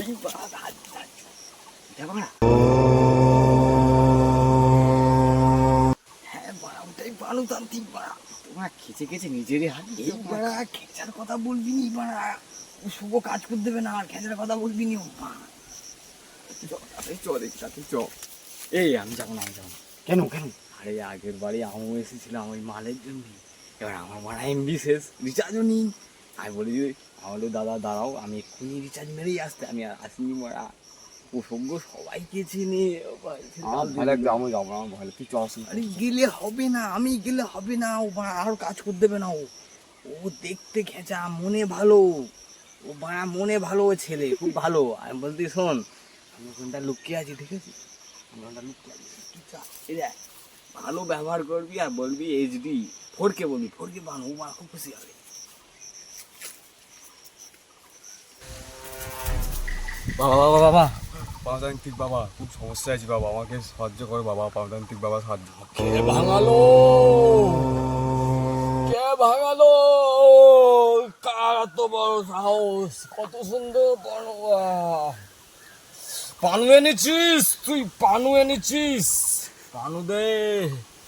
হ্যাঁ বাড়া, ওটাই বালুতান্ত্রিক বাড়া। তোমার খেচে খেচে নিজেরই হাত। এই বাড়া খেচার কথা বলবি নি বাড়া, ও শুভ কাজ করতে দেবে না, আর খেচার কথা বলবি নি। ও বাড়া চল একসাথে চ। এই আমি যাবো না, আমি যাবো না। কেন কেন? আরে আগের বাড়ি আমিও এসেছিলাম ওই মালের জন্য। এবার আমার মারা এমবি শেষ, রিচার্জও নেই। আমি বলি আমার দাদা দাঁড়াও, আমি এক্ষুনি রিচার্জ মেরেই আসতে, আমি আর আসিনি মারা। ও সঙ্গ সবাইকে চিনি। আমি যাবো না, ভালো তুই চল। আরে গেলে হবে না, আমি গেলে হবে না, ও বাড়া আর কাজ করতে দেবে না। ও ও দেখতে খেঁচা, মনে ভালো। ও বাড়া মনে ভালো, ও ছেলে খুব ভালো। আমি বলতে শোন, আমি ওখানটা লুকিয়ে আছি, ঠিক আছে? আমি ওখানটা লুকিয়ে আছি, তুই চা। এই দেখ, ভালো ব্যবহার করবি আর বলবি এইচডি ফোরকে, বলবি ফোরকে বানো, ও বাড়া খুব খুশি হবে। বাবা বাবা বাবা পাবদান্তিক বাবা, খুব সমস্যা আছে বাবা, আমাকে সাহায্য করো বাবা, পাবদান্তিক বাবা সাহায্য। কে ভাঙালো? কে ভাঙালো? কার এত বড় সাহস? কত সুন্দর বড় পানু এনেছিস তুই, পানু এনেছিস? পানু দে।